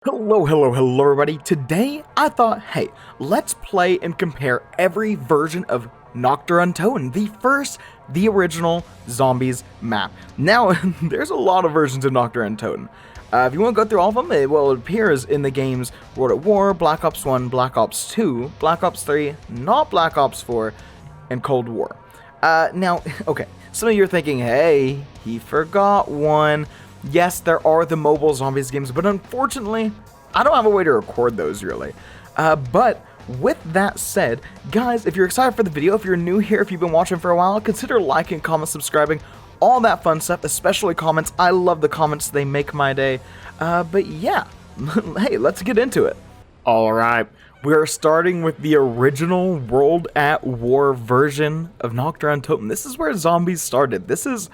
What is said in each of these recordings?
Hello everybody. Today I thought, hey, let's play and compare every version of Nacht Der Untoten, the original Zombies map. Now, there's a lot of versions of Nacht Der Untoten. If you want to go through all of them, it appears in the games World at War, Black Ops 1, Black Ops 2, Black Ops 3, not Black Ops 4, and Cold War. Now, okay, some of you are thinking, hey, he forgot one. Yes, there are the mobile zombies games, but unfortunately, I don't have a way to record those really. But with that said, guys, if you're excited for the video, if you're new here, if you've been watching for a while, consider liking, comment, subscribing, all that fun stuff, especially comments. I love the comments, they make my day. But yeah, hey, let's get into it. Alright, we're starting with the original World at War version of Nacht Der Untoten. This is where zombies started. This is,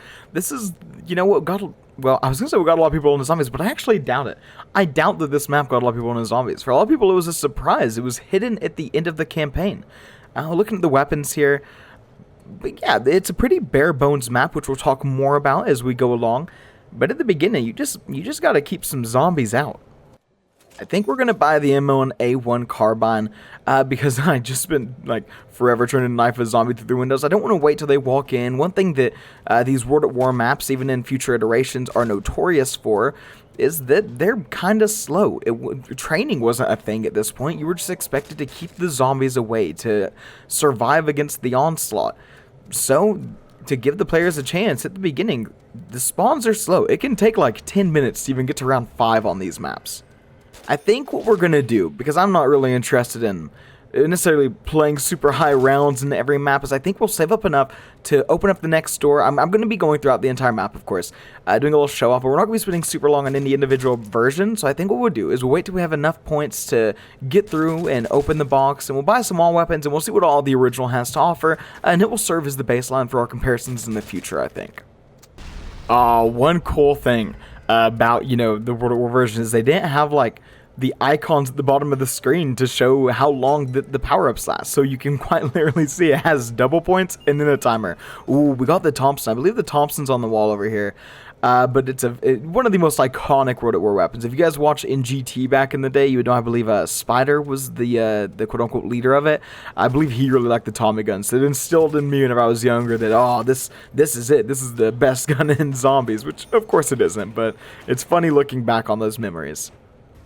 you know what got... Well, I was going to say we got a lot of people into zombies, but I actually doubt it. I doubt that this map got a lot of people into zombies. For a lot of people, it was a surprise. It was hidden at the end of the campaign. Looking at the weapons here, but yeah, it's a pretty bare bones map, which we'll talk more about as we go along. But at the beginning, you just got to keep some zombies out. I think we're going to buy the M1A1 carbine because I just been like forever trying to knife a zombie through the windows. I don't want to wait till they walk in. One thing that these World at War maps, even in future iterations, are notorious for is that they're kind of slow. Training wasn't a thing at this point. You were just expected to keep the zombies away to survive against the onslaught. So, to give the players a chance at the beginning, the spawns are slow. It can take like 10 minutes to even get to round 5 on these maps. I think what we're going to do, because I'm not really interested in necessarily playing super high rounds in every map, is I think we'll save up enough to open up the next door. I'm going to be going throughout the entire map, of course, doing a little show off, but we're not going to be spending super long on any individual version. So I think what we'll do is we'll wait till we have enough points to get through and open the box, and we'll buy some all weapons, and we'll see what all the original has to offer, and it will serve as the baseline for our comparisons in the future, I think. One cool thing about, you know, the World at War version is they didn't have, like, the icons at the bottom of the screen to show how long the power-ups last. So you can quite literally see it has double points and then a timer. Ooh, we got the Thompson. I believe the Thompson's on the wall over here. But it's one of the most iconic World at War weapons. If you guys watched in GT back in the day, you would know, I believe, Spider was the quote-unquote leader of it. I believe he really liked the Tommy gun. So it instilled in me whenever I was younger that, oh, this is it. This is the best gun in zombies, which, of course, it isn't. But it's funny looking back on those memories.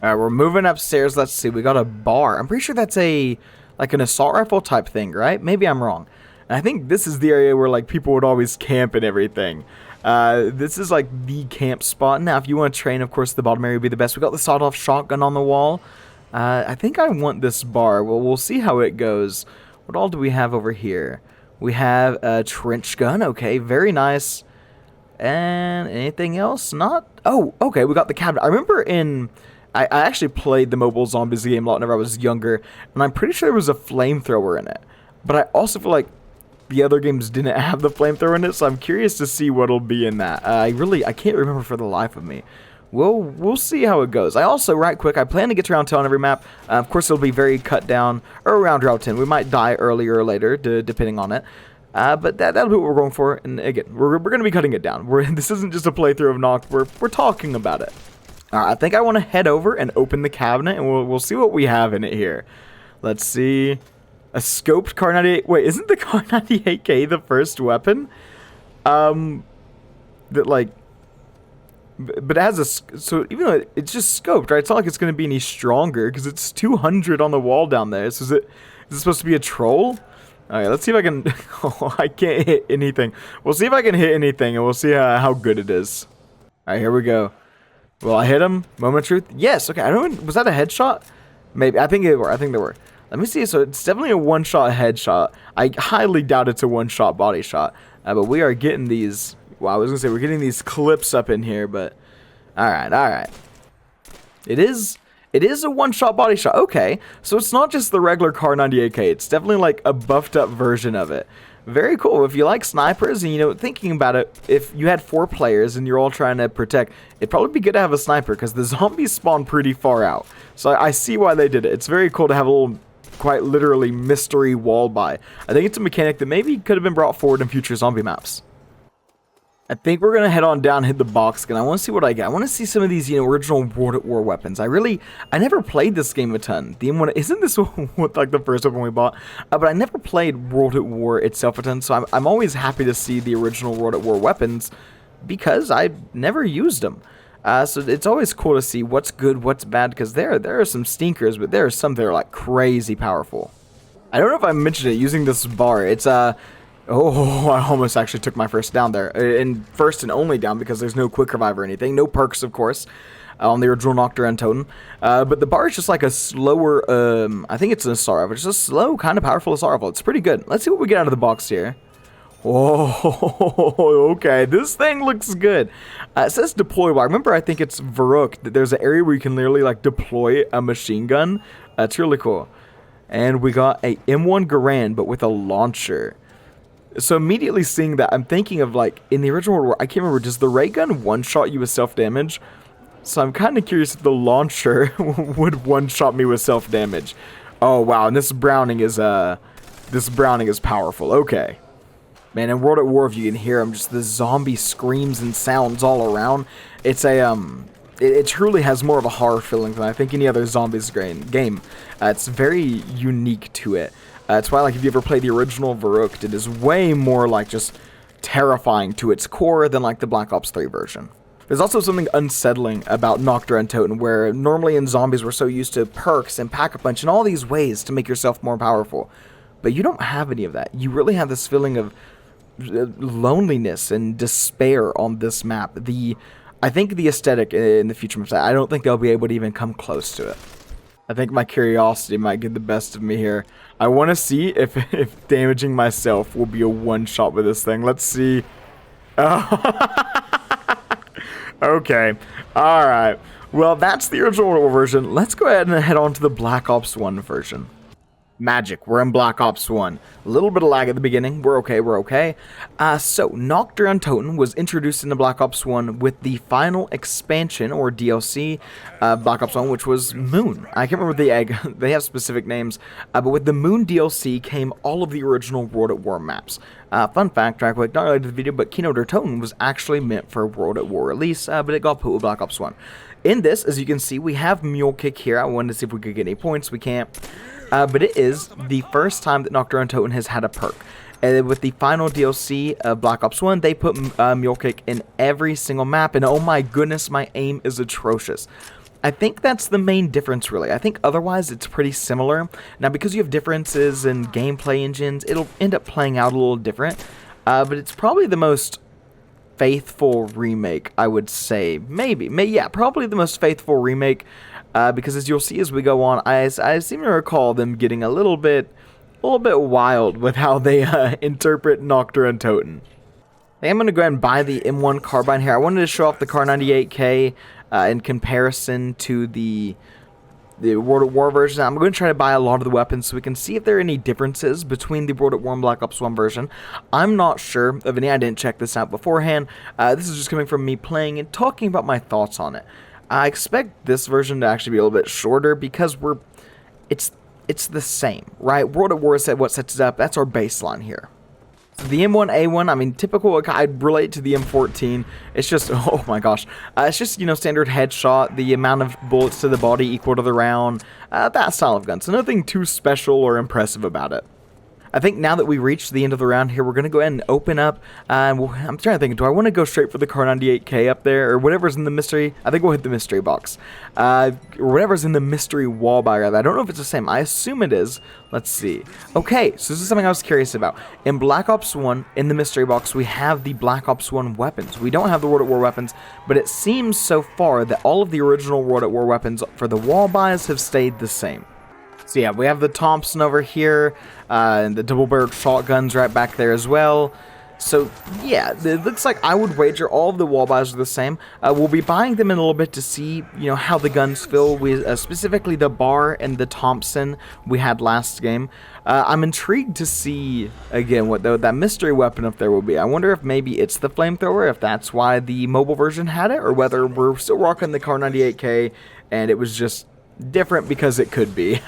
Alright, we're moving upstairs. Let's see. We got a bar. I'm pretty sure that's like an assault rifle type thing, right? Maybe I'm wrong. And I think this is the area where like people would always camp and everything. This is like the camp spot. Now, if you want to train, of course, the bottom area would be the best. We got the sawed-off shotgun on the wall. I think I want this bar. Well, we'll see how it goes. What all do we have over here? We have a trench gun. Okay, very nice. And anything else? Not? Oh, okay. We got the cabinet. I remember I actually played the mobile zombies game a lot whenever I was younger, and I'm pretty sure there was a flamethrower in it. But I also feel like the other games didn't have the flamethrower in it, so I'm curious to see what'll be in that. I can't remember for the life of me. We'll see how it goes. I also, right quick, I plan to get to round 10 on every map. Of course, it'll be very cut down, or around round 10. We might die earlier or later, depending on it. But that'll be what we're going for, and again, we're going to be cutting it down. This isn't just a playthrough of Nacht, we're talking about it. I think I want to head over and open the cabinet, and we'll see what we have in it here. Let's see. A scoped Kar 98. Wait, isn't the Kar 98K the first weapon? But it has a... So even though it's just scoped, right? It's not like it's going to be any stronger, because it's 200 on the wall down there. So is it supposed to be a troll? Alright, let's see if I can... Oh, I can't hit anything. We'll see if I can hit anything, and we'll see how good it is. Alright, here we go. Well, I hit him. Moment of truth. Yes. Okay. I don't. Was that a headshot? Maybe. I think they were. Let me see. So it's definitely a one-shot headshot. I highly doubt it's a one-shot body shot. But we are getting these. Well, I was gonna say we're getting these clips up in here, but all right. It is a one-shot body shot. Okay. So it's not just the regular Kar 98K. It's definitely like a buffed-up version of it. Very cool. If you like snipers, and you know, thinking about it, if you had 4 players and you're all trying to protect, it'd probably be good to have a sniper because the zombies spawn pretty far out. So I see why they did it. It's very cool to have a little, quite literally, mystery wall buy. I think it's a mechanic that maybe could have been brought forward in future zombie maps. I think we're gonna head on down, hit the box again. I want to see what I get. I want to see some of these, original World at War weapons. I never played this game a ton. The M1 isn't this what like the first one we bought, but I never played World at War itself a ton. So I'm always happy to see the original World at War weapons because I never used them. So it's always cool to see what's good, what's bad, because there are some stinkers, but there are some that are like crazy powerful. I don't know if I mentioned it using this bar. It's Oh, I almost actually took my first down there. And first and only down because there's no quick revive or anything. No perks, of course, on the original Nacht Der Untoten. But the bar is just like a slower, I think it's an assault rifle. It's a slow, kind of powerful assault rifle. It's pretty good. Let's see what we get out of the box here. Oh, okay. This thing looks good. It says deploy. Well, remember, I think it's Varuk. There's an area where you can literally like deploy a machine gun. It's really cool. And we got a M1 Garand, but with a launcher. So immediately seeing that, I'm thinking of like in the original World War, I can't remember, does the ray gun one-shot you with self-damage? So I'm kind of curious if the launcher would one-shot me with self-damage. Oh wow, and this Browning is powerful. Okay. Man, in World at War, if you can hear them, just the zombie screams and sounds all around. It's a it truly has more of a horror feeling than I think any other zombies game. It's very unique to it. That's why, like, if you ever played the original Varuk, it is way more, like, just terrifying to its core than, like, the Black Ops 3 version. There's also something unsettling about Nacht Der Untoten, where normally in zombies we're so used to perks and pack-a-punch and all these ways to make yourself more powerful. But you don't have any of that. You really have this feeling of loneliness and despair on this map. I think the aesthetic in the future maps, I don't think they'll be able to even come close to it. I think my curiosity might get the best of me here. I want to see if damaging myself will be a one-shot with this thing. Let's see. Okay. Alright. Well, that's the original version. Let's go ahead and head on to the Black Ops 1 version. Magic. We're in Black Ops 1. A little bit of lag at the beginning. We're okay. So, Nacht Der Untoten was introduced into Black Ops 1 with the final expansion, or DLC, Black Ops 1, which was Moon. I can't remember the egg. They have specific names. But with the Moon DLC came all of the original World at War maps. Fun fact, right quick, not related to the video, but Nacht Der Untoten was actually meant for a World at War release, but it got put with Black Ops 1. In this, as you can see, we have Mule Kick here. I wanted to see if we could get any points. We can't. But it is the first time that Nacht Der Untoten has had a perk. And with the final DLC of Black Ops 1, they put Mule Kick in every single map. And oh my goodness, my aim is atrocious. I think that's the main difference, really. I think otherwise it's pretty similar. Now, because you have differences in gameplay engines, it'll end up playing out a little different. But it's probably the most faithful remake, I would say. Yeah, probably the most faithful remake. Because as you'll see as we go on, I seem to recall them getting a little bit wild with how they interpret Nacht Der Untoten. I'm going to go ahead and buy the M1 carbine here. I wanted to show off the Kar 98K in comparison to the World at War version. I'm going to try to buy a lot of the weapons so we can see if there are any differences between the World at War and Black Ops 1 version. I'm not sure of any. I didn't check this out beforehand. This is just coming from me playing and talking about my thoughts on it. I expect this version to actually be a little bit shorter because it's the same, right? World at War is what sets it up. That's our baseline here. The M1A1, I mean, typical, I'd relate to the M14. It's just, oh my gosh. It's just, standard headshot, the amount of bullets to the body equal to the round, that style of gun. So nothing too special or impressive about it. I think now that we reached the end of the round here, we're going to go ahead and open up. I'm trying to think, do I want to go straight for the Kar 98K up there? Or whatever's in the mystery? I think we'll hit the mystery box. Or whatever's in the mystery wall buy. I don't know if it's the same. I assume it is. Let's see. Okay, so this is something I was curious about. In Black Ops 1, in the mystery box, we have the Black Ops 1 weapons. We don't have the World at War weapons, but it seems so far that all of the original World at War weapons for the wall buys have stayed the same. So yeah, we have the Thompson over here, and the double-barreled shotguns right back there as well. So yeah, it looks like I would wager all of the wall buys are the same. We'll be buying them in a little bit to see, how the guns feel. Specifically the bar and the Thompson we had last game. I'm intrigued to see again what that mystery weapon up there will be. I wonder if maybe it's the flamethrower, if that's why the mobile version had it, or whether we're still rocking the Kar 98K and it was just different because it could be.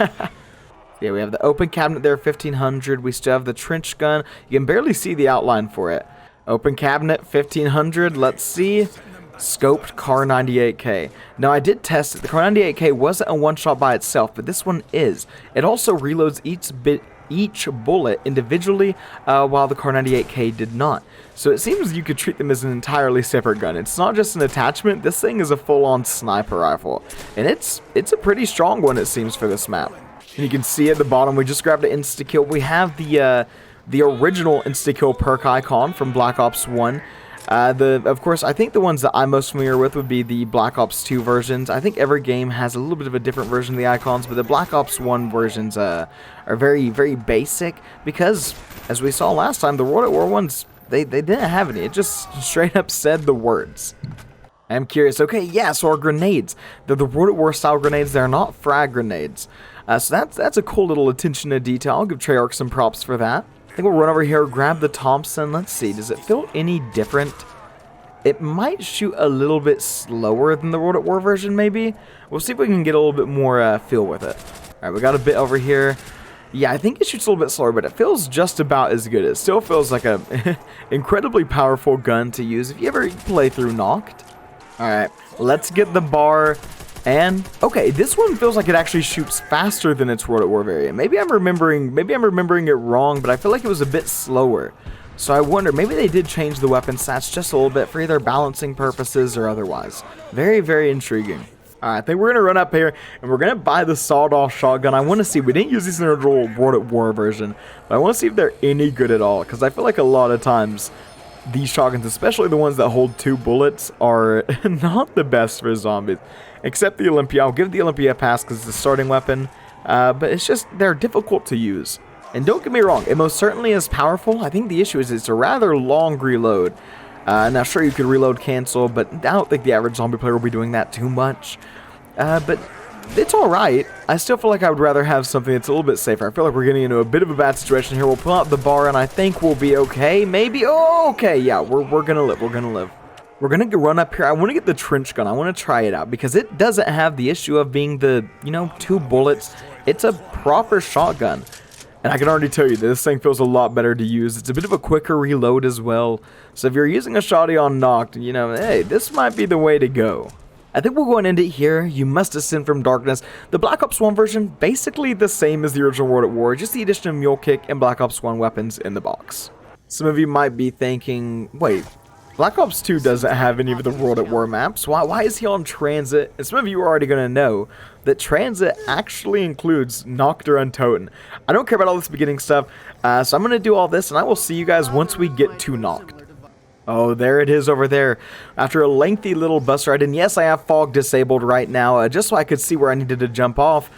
Yeah, we have the open cabinet there, 1500. We still have the trench gun. You can barely see the outline for it. Open cabinet 1500. Let's see. Scoped Car 98K. Now I did test it. The Car 98K wasn't a one-shot by itself, but this one is. It also reloads each bullet individually, while the Car 98K did not. So it seems you could treat them as an entirely separate gun. It's not just an attachment. This thing is a full-on sniper rifle, and it's a pretty strong one, it seems, for this map. And you can see at the bottom, we just grabbed an insta-kill. We have the original insta-kill perk icon from Black Ops 1. Of course, I think the ones that I'm most familiar with would be the Black Ops 2 versions. I think every game has a little bit of a different version of the icons, but the Black Ops 1 versions are very, very basic because, as we saw last time, the World at War ones, they didn't have any. It just straight up said the words. I'm curious. Okay, yeah, so our grenades. They're the World at War style grenades. They're not frag grenades. So that's a cool little attention to detail. I'll give Treyarch some props for that. I think we'll run over here, grab the Thompson. Let's see, does it feel any different? It might shoot a little bit slower than the World at War version, maybe. We'll see if we can get a little bit more feel with it. Alright, we got a bit over here. Yeah, I think it shoots a little bit slower, but it feels just about as good. It still feels like a incredibly powerful gun to use if you ever play through Nacht. Alright, let's get the bar. And okay, this one feels like it actually shoots faster than its World at War variant. Maybe I'm remembering it wrong, but I feel like it was a bit slower. So I wonder, maybe they did change the weapon stats just a little bit for either balancing purposes or otherwise. Very, very intriguing. Alright, I think we're gonna run up here and we're gonna buy the sawed-off shotgun. I want to see, we didn't use these in the original World at War version, but I want to see if they're any good at all, because I feel like a lot of times these shotguns, especially the ones that hold 2 bullets, are not the best for zombies. Except the Olympia. I'll give the Olympia a pass because it's the starting weapon. But it's just, they're difficult to use. And don't get me wrong, it most certainly is powerful. I think the issue is it's a rather long reload. Now sure, you could reload cancel, but I don't think the average zombie player will be doing that too much. But it's alright. I still feel like I would rather have something that's a little bit safer. I feel like we're getting into a bit of a bad situation here. We'll pull out the bar and I think we'll be okay. Maybe. Oh, okay. Yeah, we're gonna live. We're gonna live. We're going to run up here. I want to get the trench gun. I want to try it out because it doesn't have the issue of being the, 2 bullets. It's a proper shotgun. And I can already tell you this thing feels a lot better to use. It's a bit of a quicker reload as well. So if you're using a shotty on Nacht, hey, this might be the way to go. I think we'll go and end it here. You must ascend from darkness. The Black Ops 1 version, basically the same as the original World at War, just the addition of Mule Kick and Black Ops 1 weapons in the box. Some of you might be thinking, wait, Black Ops 2 doesn't have any of the World at War maps. Why is he on Transit? And some of you are already going to know that Transit actually includes Nacht Der Untoten. I don't care about all this beginning stuff, so I'm going to do all this, and I will see you guys once we get to Nacht. Oh, there it is over there. After a lengthy little bus ride, and yes, I have fog disabled right now, just so I could see where I needed to jump off.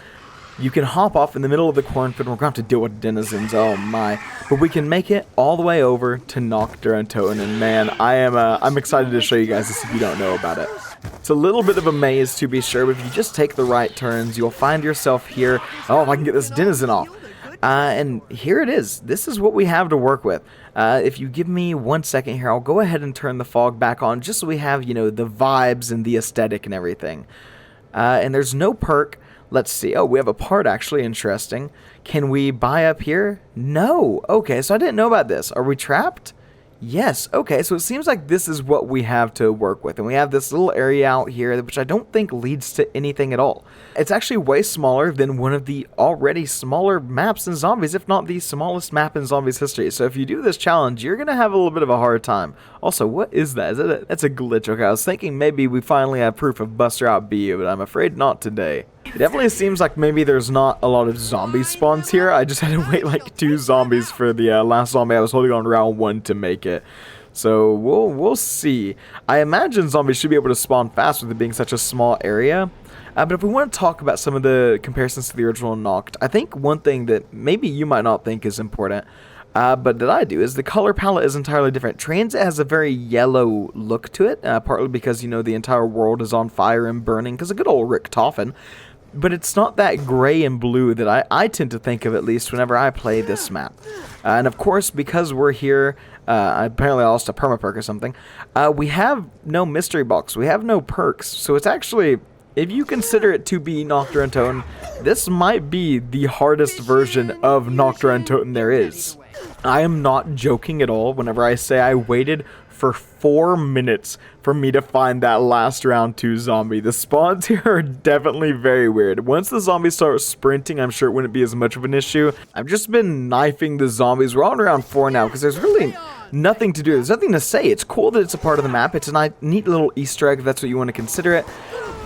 You can hop off in the middle of the cornfield, and we're going to have to deal with denizens, oh my. But we can make it all the way over to Nacht Der Untoten, and man, I'm excited to show you guys this if you don't know about it. It's a little bit of a maze to be sure, but if you just take the right turns, you'll find yourself here. Oh, if I can get this denizen off. And here it is. This is what we have to work with. If you give me 1 second here, I'll go ahead and turn the fog back on, just so we have, the vibes and the aesthetic and everything. And there's no perk. Let's see. Oh, we have a part, actually. Interesting. Can we buy up here? No. Okay, so I didn't know about this. Are we trapped? Yes. Okay, so it seems like this is what we have to work with. And we have this little area out here, which I don't think leads to anything at all. It's actually way smaller than one of the already smaller maps in Zombies, if not the smallest map in Zombies history. So if you do this challenge, you're going to have a little bit of a hard time. Also, what is that? That's a glitch. Okay, I was thinking maybe we finally have proof of Buster Out B, but I'm afraid not today. It definitely seems like maybe there's not a lot of zombie spawns here. I just had to wait like 2 zombies for the last zombie I was holding on round 1 to make it. So we'll see. I imagine zombies should be able to spawn fast with it being such a small area. But if we want to talk about some of the comparisons to the original Nacht, I think one thing that maybe you might not think is important, but that I do, is the color palette is entirely different. Transit has a very yellow look to it, partly because, the entire world is on fire and burning, because a good old Rick Toffin. But it's not that gray and blue that I tend to think of, at least whenever I play this map. And of course, because we're here, apparently I lost a perma-perk or something, we have no mystery box, we have no perks, so it's actually, if you consider it to be Nacht Der Untoten, this might be the hardest version of Nacht Der Untoten there is. I am not joking at all whenever I say I waited for 4 minutes for me to find that last round 2 zombie. The spawns here are definitely very weird. Once the zombies start sprinting, I'm sure it wouldn't be as much of an issue. I've just been knifing the zombies. We're on round 4 now because there's really nothing to do. There's nothing to say. It's cool that it's a part of the map. It's a neat little Easter egg if that's what you want to consider it.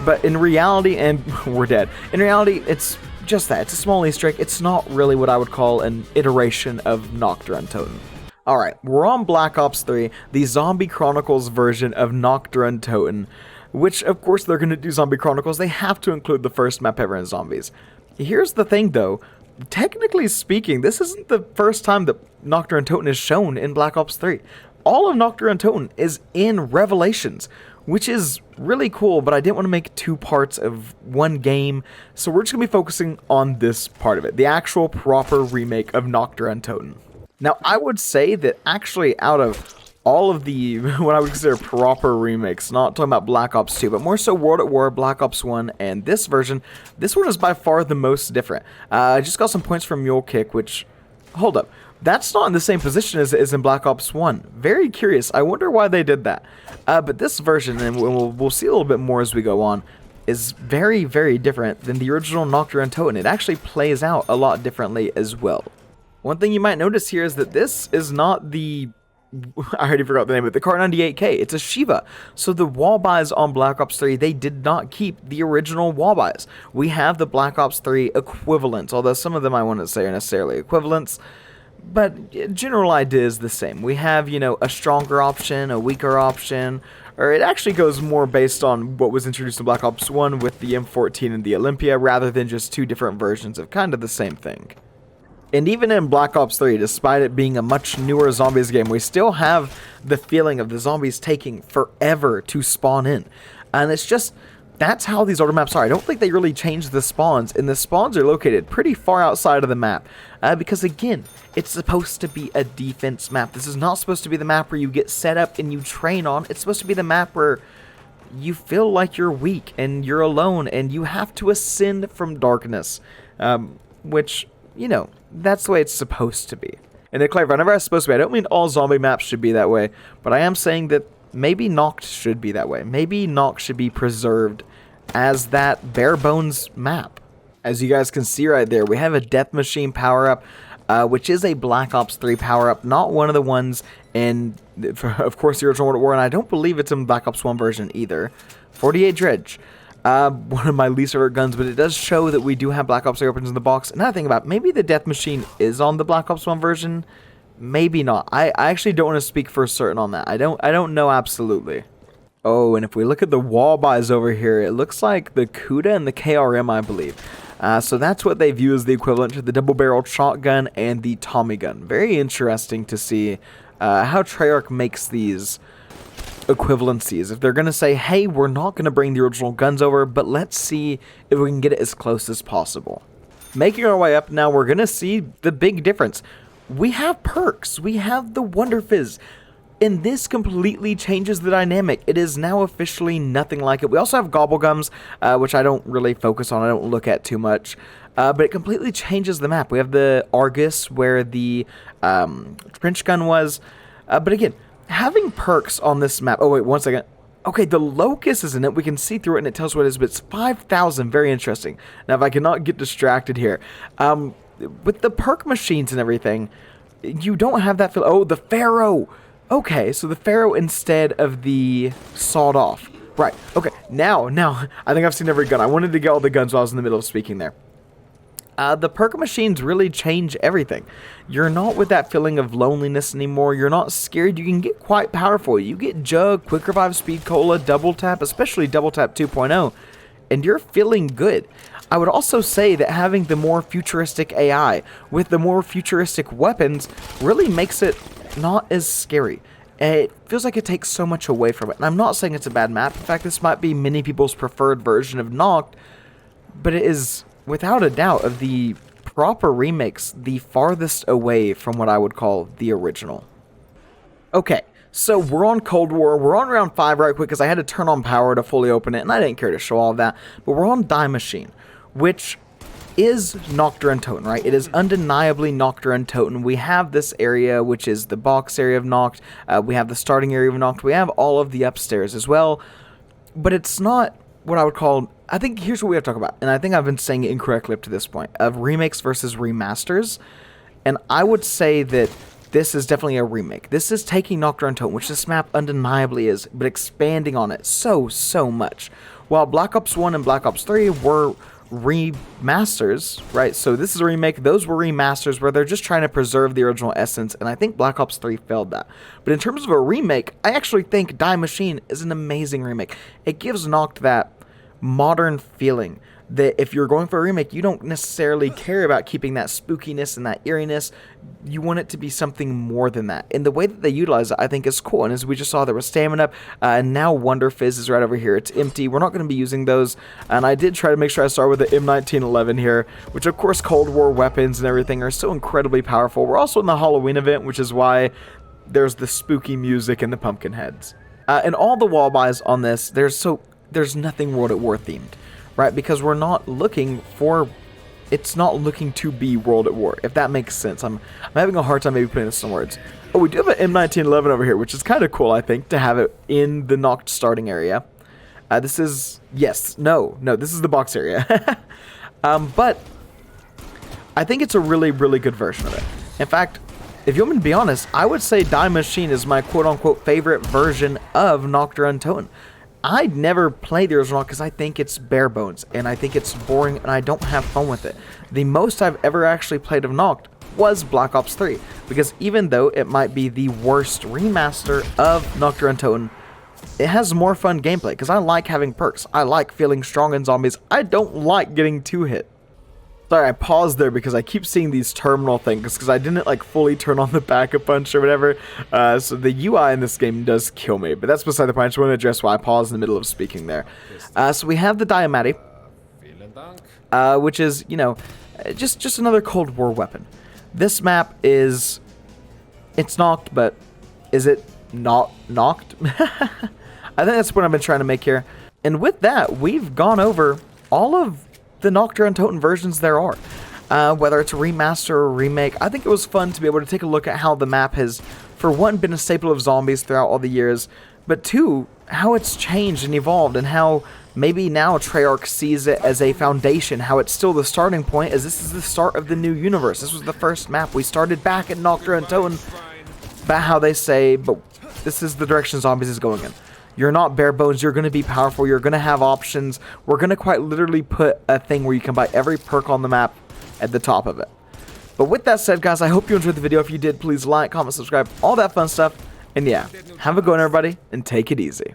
But in reality, and we're dead. In reality, it's just that. It's a small Easter egg. It's not really what I would call an iteration of Nacht Der Untoten. Alright, we're on Black Ops 3, the Zombie Chronicles version of Nacht Der Untoten, which, of course, they're going to do Zombie Chronicles. They have to include the first map ever in zombies. Here's the thing, though. Technically speaking, this isn't the first time that Nacht Der Untoten is shown in Black Ops 3. All of Nacht Der Untoten is in Revelations, which is really cool, but I didn't want to make 2 parts of one game, so we're just going to be focusing on this part of it, the actual proper remake of Nacht Der Untoten. Now, I would say that actually out of all of the, what I would consider proper remakes, not talking about Black Ops 2, but more so World at War, Black Ops 1, and this version, this one is by far the most different. I just got some points from Mule Kick, which, hold up, that's not in the same position as it is in Black Ops 1. Very curious. I wonder why they did that. But this version, and we'll see a little bit more as we go on, is very, very different than the original Nacht Der Untoten. It actually plays out a lot differently as well. One thing you might notice here is that this is not the, I already forgot the name of it, the Car 98K. It's a Shiva. So the wall buys on Black Ops 3, they did not keep the original wall buys. We have the Black Ops 3 equivalents, although some of them I wouldn't say are necessarily equivalents. But general idea is the same. We have, you know, a stronger option, a weaker option, or it actually goes more based on what was introduced in Black Ops 1 with the M14 and the Olympia, rather than just 2 different versions of kind of the same thing. And even in Black Ops 3, despite it being a much newer zombies game, we still have the feeling of the zombies taking forever to spawn in. And it's just, that's how these older maps are. I don't think they really changed the spawns, and the spawns are located pretty far outside of the map. Because again, it's supposed to be a defense map. This is not supposed to be the map where you get set up and you train on. It's supposed to be the map where you feel like you're weak and you're alone and you have to ascend from darkness. Which, you know, that's the way it's supposed to be. And to clarify, whenever it's supposed to be, I don't mean all zombie maps should be that way, but I am saying that maybe Nacht should be that way. Maybe Nacht should be preserved as that bare bones map. As you guys can see right there, we have a Death Machine power-up, which is a Black Ops 3 power-up, not one of the ones in, of course, the original World at War, and I don't believe it's in Black Ops 1 version either. 48 Dredge. One of my least favorite guns, but it does show that we do have Black Ops 3 weapons in the box. Another thing about it, maybe the Death Machine is on the Black Ops 1 version. Maybe not. I actually don't want to speak for certain on that. I don't know absolutely. Oh, and if we look at the wall buys over here, it looks like the Kuda and the KRM, I believe. So that's what they view as the equivalent to the double-barreled shotgun and the Tommy gun. Very interesting to see how Treyarch makes these equivalencies. If they're going to say, hey, we're not going to bring the original guns over, but let's see if we can get it as close as possible. Making our way up now, we're going to see the big difference. We have perks. We have the Wonder Fizz. And this completely changes the dynamic. It is now officially nothing like it. We also have Gobblegums, which I don't really focus on. I don't look at too much. But it completely changes the map. We have the Argus, where the trench gun was. But again, having perks on this map... Oh, wait, one second. Okay, the Locust is in it. We can see through it, and it tells what it is, but it's 5,000. Very interesting. Now, if I cannot get distracted here. With the perk machines and everything, you don't have that feel... Oh, the Pharaoh! Okay, so the Pharaoh instead of the sawed off. Right, okay, now, I think I've seen every gun. I wanted to get all the guns while I was in the middle of speaking there. The perk machines really change everything. You're not with that feeling of loneliness anymore. You're not scared. You can get quite powerful. You get Jug, Quick Revive, Speed Cola, Double Tap, especially Double Tap 2.0, and you're feeling good. I would also say that having the more futuristic AI with the more futuristic weapons really makes it not as scary. It feels like it takes so much away from it. And I'm not saying it's a bad map. In fact, this might be many people's preferred version of Nacht, but it is, without a doubt, of the proper remakes, the farthest away from what I would call the original. Okay, so we're on Cold War. We're on round 5 right quick because I had to turn on power to fully open it, and I didn't care to show all of that. But we're on Die Machine, which is Nacht Der Untoten, right? It is undeniably Nacht Der Untoten. We have this area, which is the box area of Nacht. We have the starting area of Nacht. We have all of the upstairs as well. But it's not what I would call... I think here's what we have to talk about. And I think I've been saying it incorrectly up to this point. Of remakes versus remasters. And I would say that this is definitely a remake. This is taking Nacht Der Untoten, which this map undeniably is, but expanding on it so much. While Black Ops 1 and Black Ops 3 were remasters, right? So this is a remake. Those were remasters where they're just trying to preserve the original essence, and I think Black Ops 3 failed that. But in terms of a remake, I actually think Die Machine is an amazing remake. It gives Nacht that modern feeling that if you're going for a remake, you don't necessarily care about keeping that spookiness and that eeriness. You want it to be something more than that. And the way that they utilize it, I think, is cool. And as we just saw, there was Stamina, and now Wonder Fizz is right over here. It's empty. We're not going to be using those. And I did try to make sure I start with the M1911 here, which, of course, Cold War weapons and everything are so incredibly powerful. We're also in the Halloween event, which is why there's the spooky music and the pumpkin heads. And all the wall buys on this, there's nothing World at War themed. Right, because we're not looking for, it's not looking to be World at War, if that makes sense. I'm having a hard time maybe putting this in words. Oh, we do have an M1911 over here, which is kind of cool, I think, to have it in the Nacht starting area. This is, yes, no, this is the box area. But I think it's a really good version of it. In fact, if you want me to be honest, I would say Die Machine is my quote-unquote favorite version of Nacht Der Untoten. I'd never play the original because I think it's bare bones, and I think it's boring, and I don't have fun with it. The most I've ever actually played of Nacht was Black Ops 3, because even though it might be the worst remaster of Nacht Der Untoten, it has more fun gameplay, because I like having perks. I like feeling strong in zombies. I don't like getting 2-hit. Sorry, I paused there because I keep seeing these terminal things because I didn't like fully turn on the backup punch or whatever. So the UI in this game does kill me, but that's beside the point. I just want to address why I paused in the middle of speaking there. So we have the Diamati, which is, you know, just another Cold War weapon. This map is, it's Nacht, but is it not Nacht? I think that's what I've been trying to make here. And with that, we've gone over all of the Nacht Der Untoten versions there are. Whether it's a remaster or a remake, I think it was fun to be able to take a look at how the map has, for one, been a staple of zombies throughout all the years, but two, how it's changed and evolved, and how maybe now Treyarch sees it as a foundation, how it's still the starting point, as this is the start of the new universe. This was the first map. We started back at Nacht Der Untoten, about how they say, but this is the direction zombies is going in. You're not bare bones, you're going to be powerful, you're going to have options. We're going to quite literally put a thing where you can buy every perk on the map at the top of it. But with that said, guys, I hope you enjoyed the video. If you did, please like, comment, subscribe, all that fun stuff. And yeah, have a good one, everybody, and take it easy.